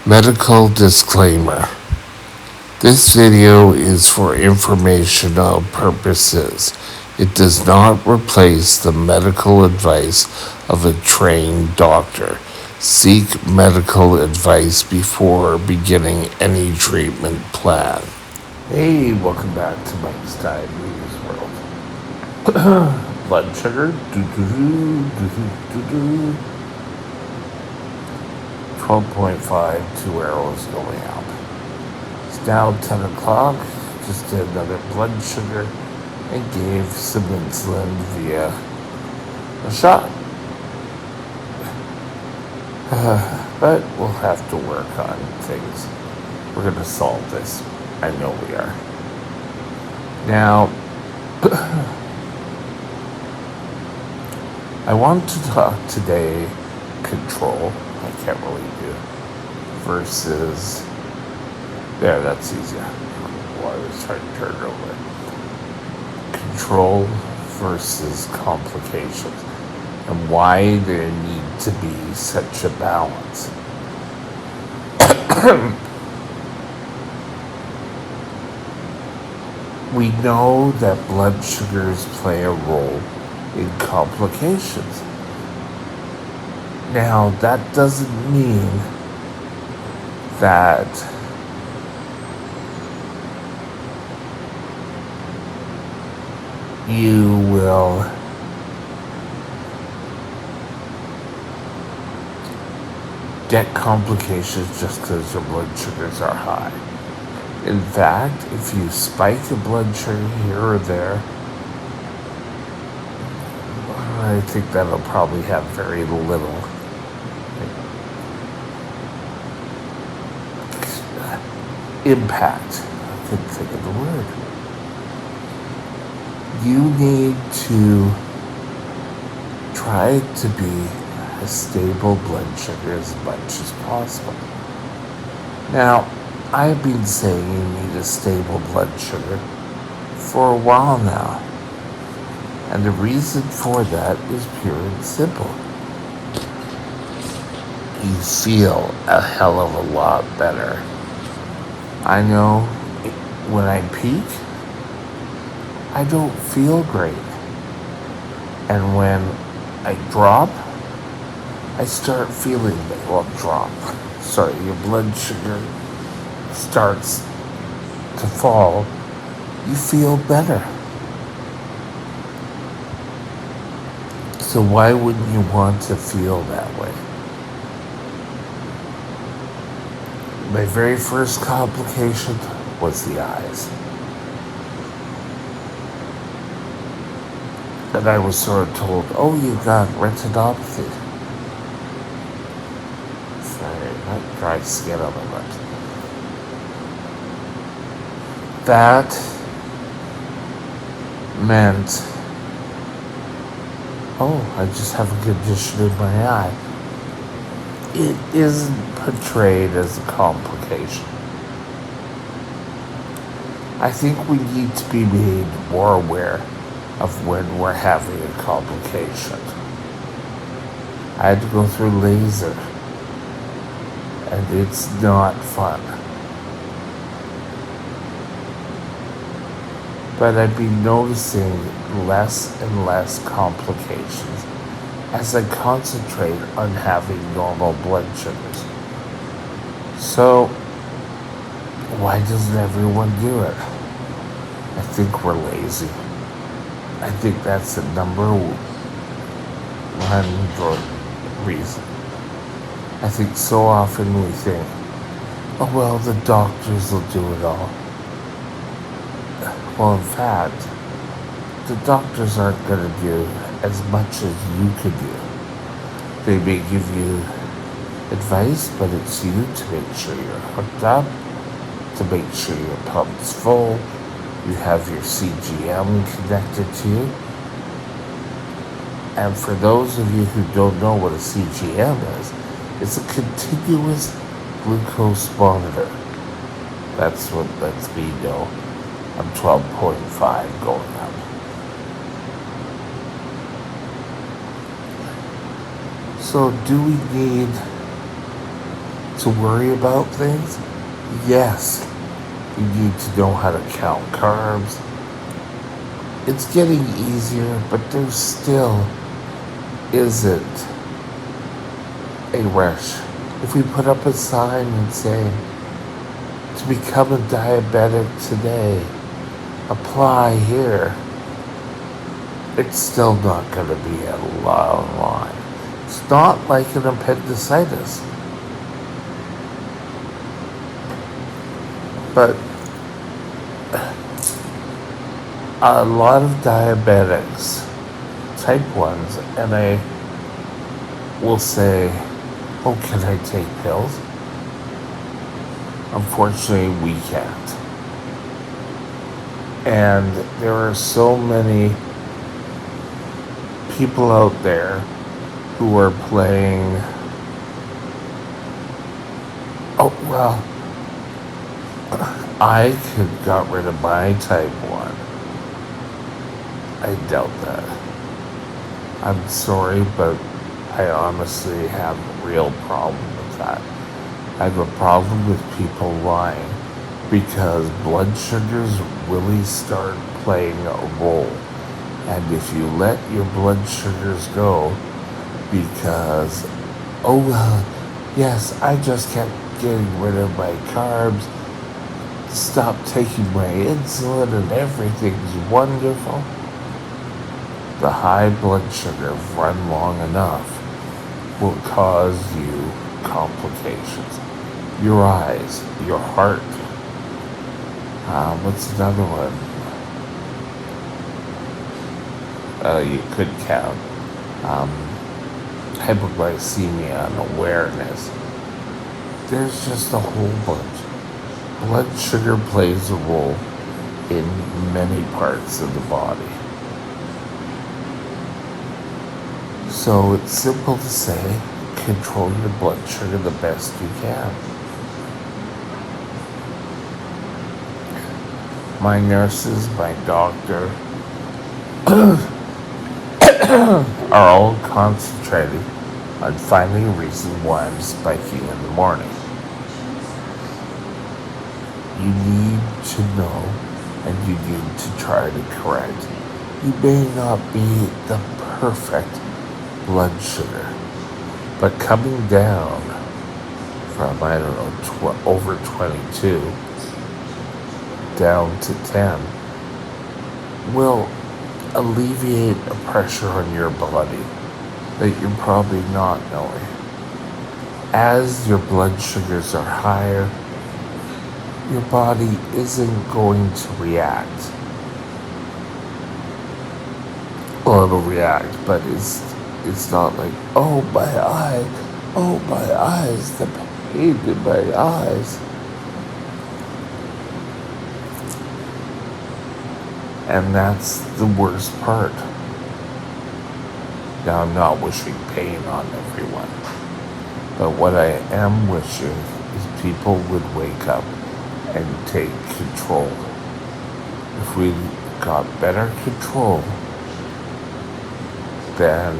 Medical disclaimer. This video is for informational purposes. It does not replace the medical advice of a trained doctor. Seek medical advice before beginning any treatment plan. Hey, welcome back to Mike's Diet News World. Blood sugar. 12.5, 2 arrows going up. It's now 10 o'clock. Just did another blood sugar and gave some insulin via a shot. But we'll have to work on things. We're going to solve this. I know we are. Now, I want to talk today control. I can't really do versus there. That's easier. Water's trying to turn it over. Control versus complications, and why there need to be such a balance. We know that blood sugars play a role in complications. Now, that doesn't mean that you will get complications just because your blood sugars are high. In fact, if you spike your blood sugar here or there, I think that'll probably have very little impact. I couldn't think of the word. You need to try to be a stable blood sugar as much as possible. Now, I've been saying you need a stable blood sugar for a while now. And the reason for that is pure and simple. You feel a hell of a lot better. I know when I peak, I don't feel great. And when I drop, I start feeling better. Well, your blood sugar starts to fall, you feel better. So why wouldn't you want to feel that way? My very first complication was the eyes. And I was sort of told, oh, you got retinopathy. Sorry, not dry skin on my lips. That meant, oh, I just have a condition in my eye. It isn't portrayed as a complication. I think we need to be made more aware of when we're having a complication. I had to go through laser, and it's not fun. But I've been noticing less and less complications as I concentrate on having normal blood sugars. So, why doesn't everyone do it? I think we're lazy. I think that's the number one reason. I think so often we think, oh well, the doctors will do it all. Well, in fact, the doctors aren't going to do as much as you could do. They may give you advice, but it's you to make sure you're hooked up, to make sure your pump's full, you have your CGM connected to you. And for those of you who don't know what a CGM is, it's a continuous glucose monitor. That's what lets me know I'm 12.5 going up. So do we need to worry about things? Yes, you need to know how to count carbs. It's getting easier, but there still isn't a rush. If we put up a sign and say, to become a diabetic today, apply here, it's still not going to be a long line. It's not like an appendicitis. But a lot of diabetics, type 1s, and I will say, oh, can I take pills? Unfortunately, we can't. And there are so many people out there who are playing, oh, well, I could got rid of my type 1. I doubt that. I'm sorry, but I honestly have a real problem with that. I have a problem with people lying because blood sugars really start playing a role. And if you let your blood sugars go because, oh, well, yes, I just kept getting rid of my carbs, stop taking my insulin, and everything's wonderful. The high blood sugar run long enough will cause you complications. Your eyes, your heart. What's another one? You could count. Hypoglycemia and awareness. There's just a whole bunch. Blood sugar plays a role in many parts of the body. So it's simple to say, control your blood sugar the best you can. My nurses, my doctor, are all concentrating on finding a reason why I'm spiking in the morning. You need to know and you need to try to correct. You may not be the perfect blood sugar, but coming down from, I don't know, over 22 down to 10 will alleviate a pressure on your body that you're probably not knowing. As your blood sugars are higher, your body isn't going to react. Well, it'll react, but it's not like, oh my eyes, the pain in my eyes. And that's the worst part. Now, I'm not wishing pain on everyone, but what I am wishing is people would wake up and take control. If we got better control, then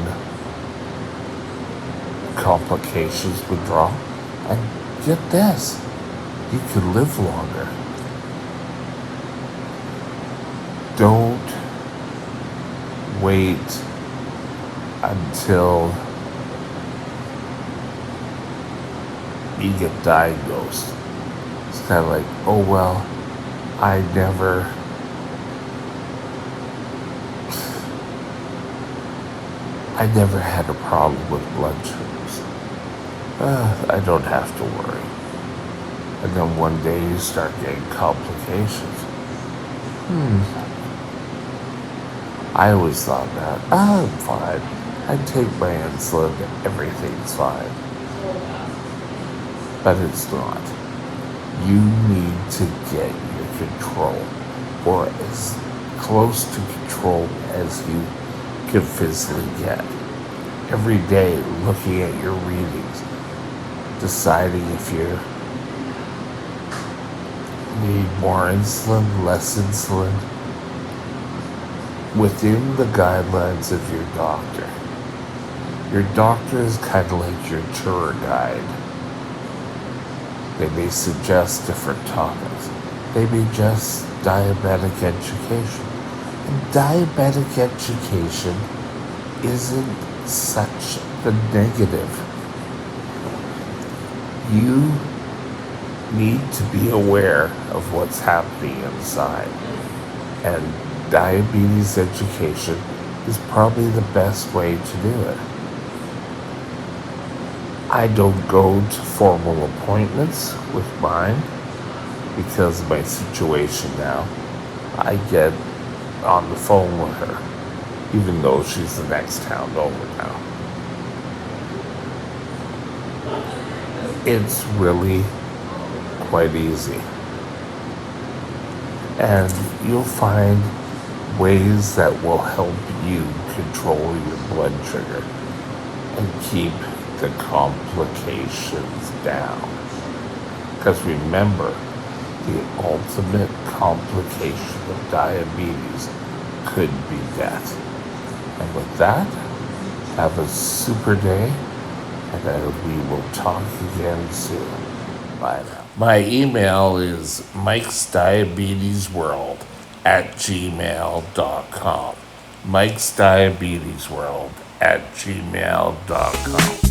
complications would drop. And get this, you could live longer. Don't wait until you get diagnosed. It's kind of like, oh well, I never had a problem with blood sugars. I don't have to worry. And then one day you start getting complications. I always thought that, I'm fine. I take my insulin, everything's fine. But it's not. You need to get your control, or as close to control as you can physically get. Every day, looking at your readings, deciding if you need more insulin, less insulin, within the guidelines of your doctor. Your doctor is kind of like your tour guide. They may suggest different topics. They may just diabetic education. And diabetic education isn't such the negative. You need to be aware of what's happening inside. And diabetes education is probably the best way to do it. I don't go to formal appointments with mine because of my situation now. I get on the phone with her, even though she's the next town over now. It's really quite easy. And you'll find ways that will help you control your blood sugar and keep the complications down. Because remember, the ultimate complication of diabetes could be death. And with that, have a super day, and we will talk again soon. Bye now. My email is mikesdiabetesworld@gmail.com. mikesdiabetesworld@gmail.com.